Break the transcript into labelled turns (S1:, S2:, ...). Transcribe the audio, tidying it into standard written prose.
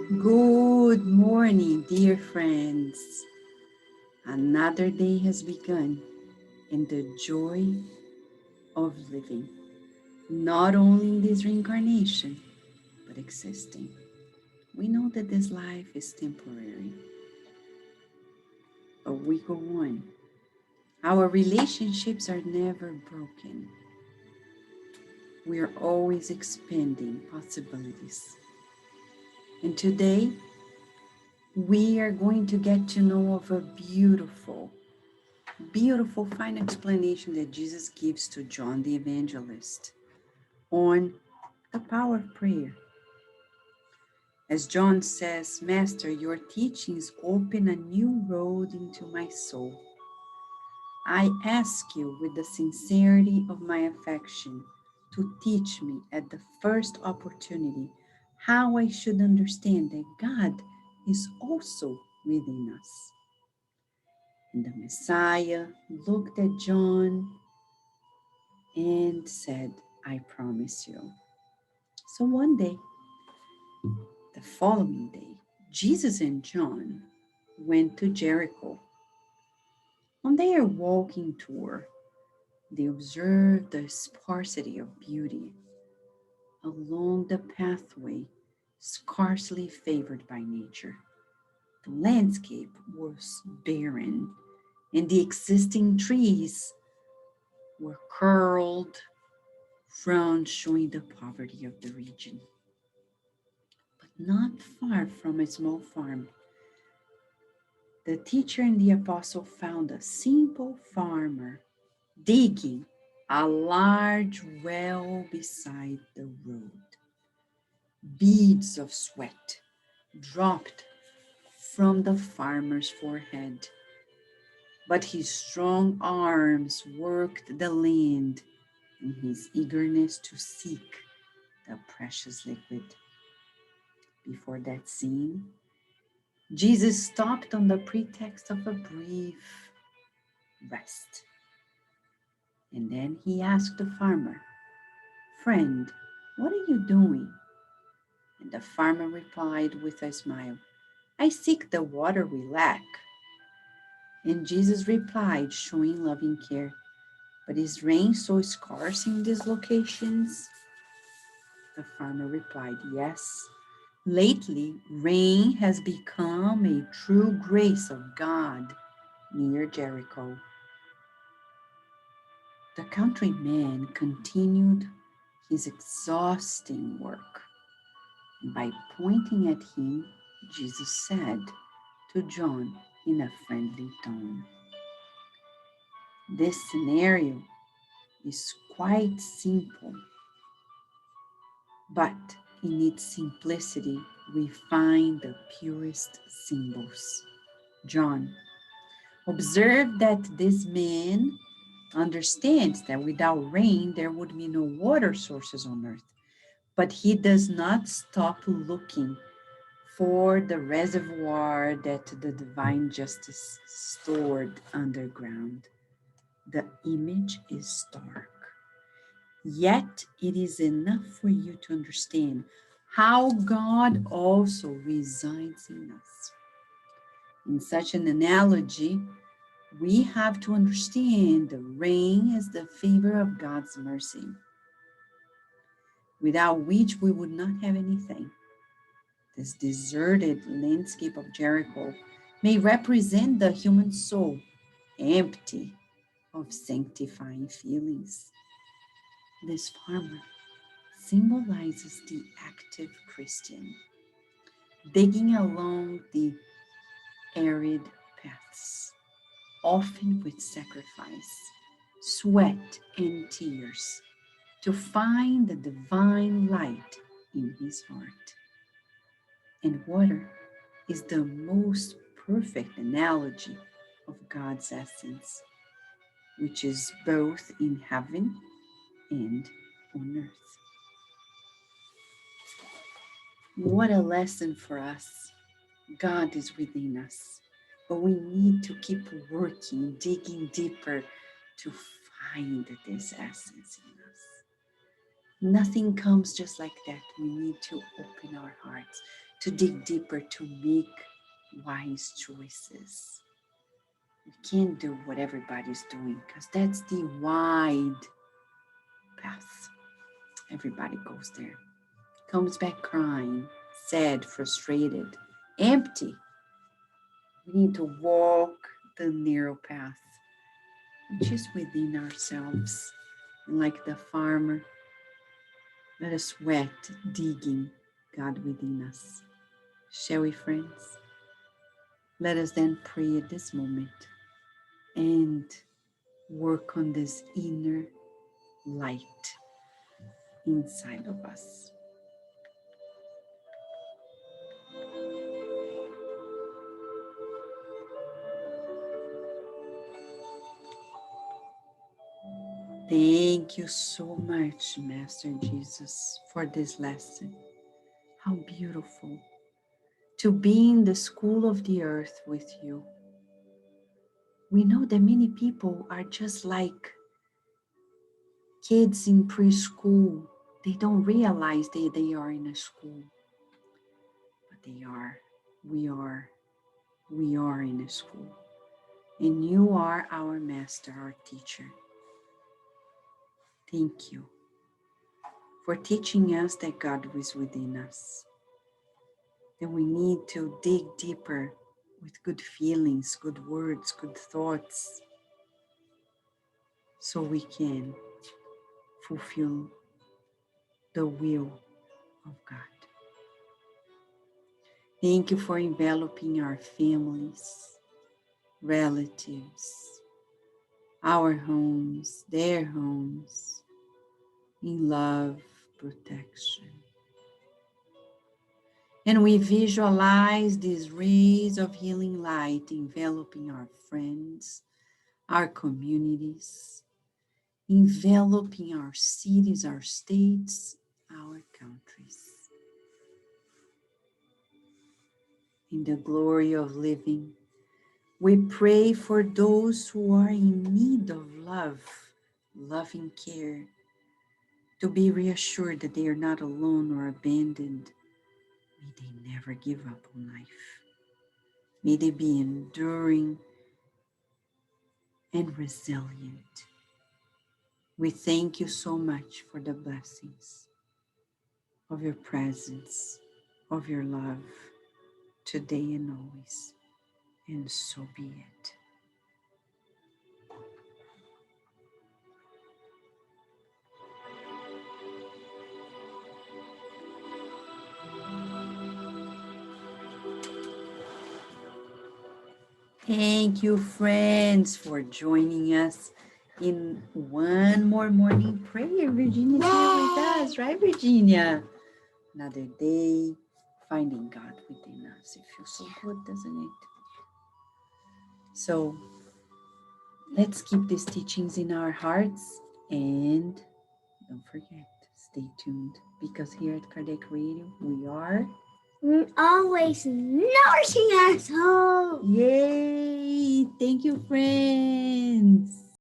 S1: Good morning, dear friends. Another day has begun in the joy of living, not only in this reincarnation, but existing. We know that this life is temporary, but we go on. Our relationships are never broken. We are always expanding possibilities. And today, we are going to get to know of a beautiful, fine explanation that Jesus gives to John the Evangelist on the power of prayer. As John says, Master, your teachings open a new road into my soul. I ask you with the sincerity of my affection to teach me at the first opportunity how I should understand that God is also within us. And the Messiah looked at John and said, I promise you. So one day, the following day, Jesus and John went to Jericho. On their walking tour, they observed the sparsity of beauty along the pathway scarcely favored by nature. The landscape was barren, and the existing trees were curled, fronds showing the poverty of the region. But not far from a small farm, the teacher and the apostle found a simple farmer digging a large well beside the road. Beads of sweat dropped from the farmer's forehead, but his strong arms worked the land in his eagerness to seek the precious liquid. Before that scene, Jesus stopped on the pretext of a brief rest. And then he asked the farmer, Friend, what are you doing? And the farmer replied with a smile, I seek the water we lack. And Jesus replied, showing loving care, But is rain so scarce in these locations? The farmer replied, Yes. Lately, rain has become a true grace of God near Jericho. The countryman continued his exhausting work. By pointing at him, Jesus said to John in a friendly tone, This scenario is quite simple, but in its simplicity, we find the purest symbols. John, observe that this man understands that without rain, there would be no water sources on earth. But he does not stop looking for the reservoir that the divine justice stored underground. The image is stark. Yet it is enough for you to understand how God also resides in us. In such an analogy, we have to understand the rain as the favor of God's mercy, without which we would not have anything. This deserted landscape of Jericho may represent the human soul, empty of sanctifying feelings. This farmer symbolizes the active Christian, digging along the arid paths, often with sacrifice, sweat, and tears, to find the divine light in his heart. And water is the most perfect analogy of God's essence, which is both in heaven and on earth. What a lesson for us. God is within us, but we need to keep working, digging deeper to find this essence in us. Nothing comes just like that. We need to open our hearts, to dig deeper, to make wise choices. We can't do what everybody's doing because that's the wide path. Everybody goes there. Comes back crying, sad, frustrated, empty. We need to walk the narrow path, which is within ourselves. And like the farmer, let us sweat digging God within us. Shall we, friends? Let us then pray at this moment and work on this inner light inside of us. Thank you so much, Master Jesus, for this lesson. How beautiful to be in the school of the earth with you. We know that many people are just like kids in preschool. They don't realize they are in a school, but we are in a school. And you are our master, our teacher. Thank you for teaching us that God is within us, that we need to dig deeper with good feelings, good words, good thoughts, so we can fulfill the will of God. Thank you for enveloping our families, relatives, our homes, their homes, in love, protection. And we visualize these rays of healing light enveloping our friends, our communities, enveloping our cities, our states, our countries. In the glory of living, we pray for those who are in need of love, loving care, to be reassured that they are not alone or abandoned. May they never give up on life. May they be enduring and resilient. We thank you so much for the blessings of your presence, of your love, today and always. And so be it. Thank you, friends, for joining us in one more morning prayer. Virginia's here with us, right, Virginia? Another day, finding God within us. It feels so good, doesn't it? So let's keep these teachings in our hearts, and don't forget, stay tuned, because here at Kardec Radio, we are
S2: always nourishing our soul.
S1: Yay! Thank you, friends.